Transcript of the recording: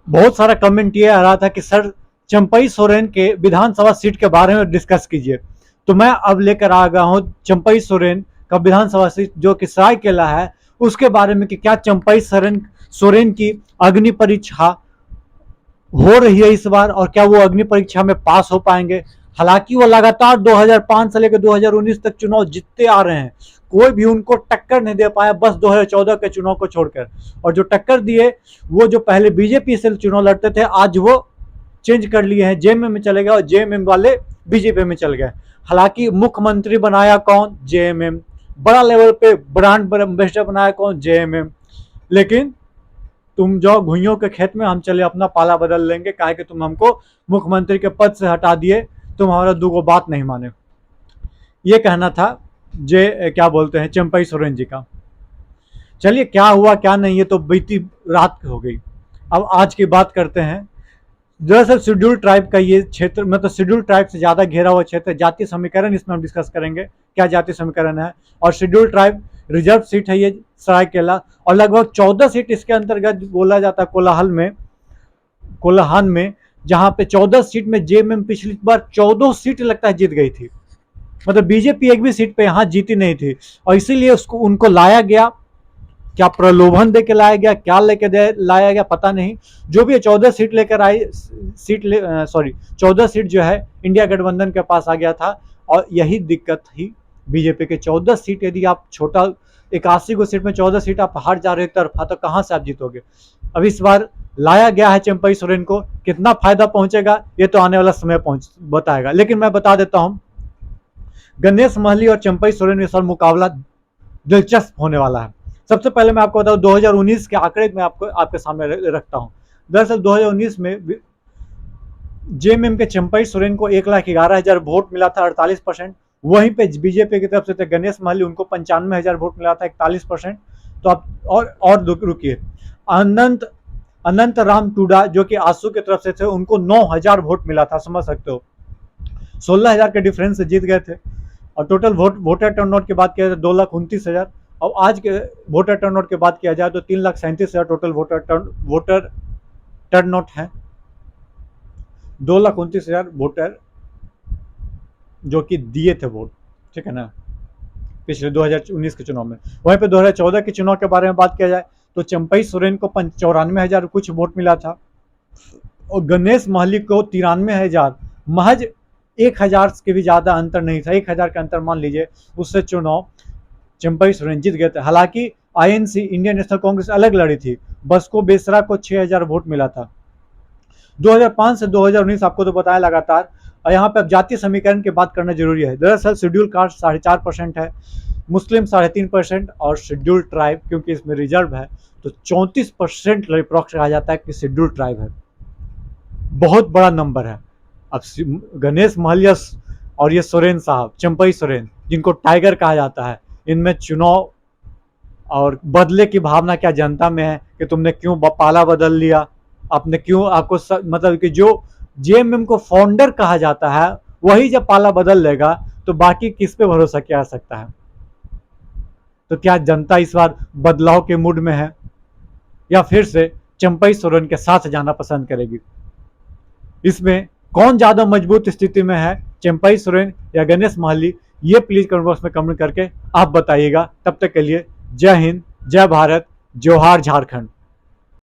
बहुत सारा कमेंट ये आ रहा था कि सर चंपई सोरेन के विधानसभा सीट के बारे में डिस्कस कीजिए। तो मैं अब लेकर आ गया हूँ चंपई सोरेन का विधानसभा सीट जो कि सरायकेला है, उसके बारे में कि क्या चंपई सोरेन की अग्नि परीक्षा हो रही है इस बार, और क्या वो अग्नि परीक्षा में पास हो पाएंगे। हालांकि वो लगातार 2005 से लेकर 2019 तक चुनाव जीतते आ रहे हैं, कोई भी उनको टक्कर नहीं दे पाया, बस 2014 के चुनाव को छोड़कर। और जो टक्कर दिए वो जो पहले बीजेपी से चुनाव लड़ते थे, आज वो चेंज कर लिए हैं, जेएमएम में चले गए और जेएमएम वाले बीजेपी में चल गए। हालांकि मुख्यमंत्री बनाया कौन? जेएमएम। बड़ा लेवल पे ब्रांड एम्बेसडर बनाया कौन? जेएमएम। लेकिन तुम जाओ घुइयों के खेत में, हम चले अपना पाला बदल लेंगे, काहे कि तुम हमको मुख्यमंत्री के पद से हटा दिए, तुम हमारा दूगो बात नहीं माने। ये कहना था जे क्या बोलते हैं चंपई सोरेन जी का। चलिए क्या हुआ क्या नहीं ये तो बीती रात हो गई। अब आज की बात करते हैं। दरअसल शेड्यूल ट्राइब का ये क्षेत्र, मतलब शेड्यूल ट्राइब से ज्यादा घेरा हुआ क्षेत्र, जातीय समीकरण इसमें हम डिस्कस करेंगे, क्या जातीय समीकरण है। और शेड्यूल ट्राइब रिजर्व सीट है ये सरायकेला, और लगभग 14 सीट इसके अंतर्गत बोला जाता है कोलाहन में, जहां पे 14 सीट में जेएमएम पिछली बार 14 सीट लगता है जीत गई थी। मतलब बीजेपी एक भी सीट पे यहां जीती नहीं थी, और इसीलिए उसको उनको लाया गया। क्या प्रलोभन दे के लाया गया, क्या लेके लाया गया पता नहीं। जो भी 14 सीट लेकर आई, 14 सीट जो है इंडिया गठबंधन के पास आ गया था। और यही दिक्कत थी बीजेपी के, 14 सीट यदि आप छोटा 81 को सीट में 14 सीट आप हार जा रहे तरफा, तो कहां से आप जीतोगे। अब इस बार लाया गया है चंपई सोरेन को, कितना फायदा पहुंचेगा ये तो आने वाला समय बताएगा। लेकिन मैं बता देता हूं, गणेश महली और चंपई सोरेन के साथ मुकाबला दिलचस्प होने वाला है। सबसे पहले मैं आपको बताऊं 2019 के आंकड़े में आपके सामने रखता हूं। दरअसल 2019 में जेएमएम के चंपई सोरेन को 1,11,000 वोट मिला था, 48%। वहीं पे बीजेपी की तरफ से थे गणेश महली, उनको 95,000 वोट मिला था, 41%। तो आप और रुकिए, अनंत राम टूडा जो कि आसू की तरफ से थे, उनको 9,000 वोट मिला था, समझ सकते हो 16,000 के डिफरेंस से जीत गए थे। और टोटल वोटर टर्नआउट की बात किया जाए तो 2,29,000। और आज के वोटर टर्नआउट की बात किया जाए तो 3,37,000 टोटल वोटर टर्नआउट है। 2,29,000 वोटर जो कि दिए थे वोट, ठीक है ना, पिछले 2019 के चुनाव में। वहीं पे 2014 के चुनाव के बारे में बात किया जाए तो चंपई सोरेन को 94,000 कुछ वोट मिला था, और गणेश महली को 93,000, महज 1,000 के भी ज्यादा अंतर नहीं था, 1,000 का अंतर मान लीजिए, उससे चुनाव चंपई सोरेन जीत गए थे। हालांकि आईएनसी इंडियन नेशनल कांग्रेस अलग लड़ी थी, बसको बेसरा को 6,000 वोट मिला था। 2005 से 2019 आपको तो बताया लगातार। और यहाँ पे अब जातीय समीकरण की बात करना जरूरी है। दरअसल शेड्यूल कास्ट 4.5% है, मुस्लिम 3.5%, और शेड्यूल ट्राइब क्योंकि इसमें रिजर्व है तो 34% अप्रोक्स कहा जाता है कि शेड्यूल ट्राइब है। बहुत बड़ा नंबर है। अब गणेश महलिया और ये सोरेन साहब, चंपई सोरेन, जिनको टाइगर कहा जाता है, इनमें चुनाव और बदले की भावना क्या जनता में है कि तुमने क्यों पाला बदल लिया, आपने क्यों, आपको मतलब कि जो जेएमएम को फाउंडर कहा जाता है वही जब पाला बदल लेगा तो बाकी किस पे भरोसा किया जा सकता है। तो क्या जनता इस बार बदलाव के मूड में है, या फिर से चंपई सोरेन के साथ जाना पसंद करेगी। इसमें कौन ज्यादा मजबूत स्थिति में है, चंपई सोरेन या गणेश महली, ये प्लीज कमेंट बॉक्स में कमेंट करके आप बताइएगा। तब तक के लिए जय हिंद, जय भारत, जोहार झारखंड।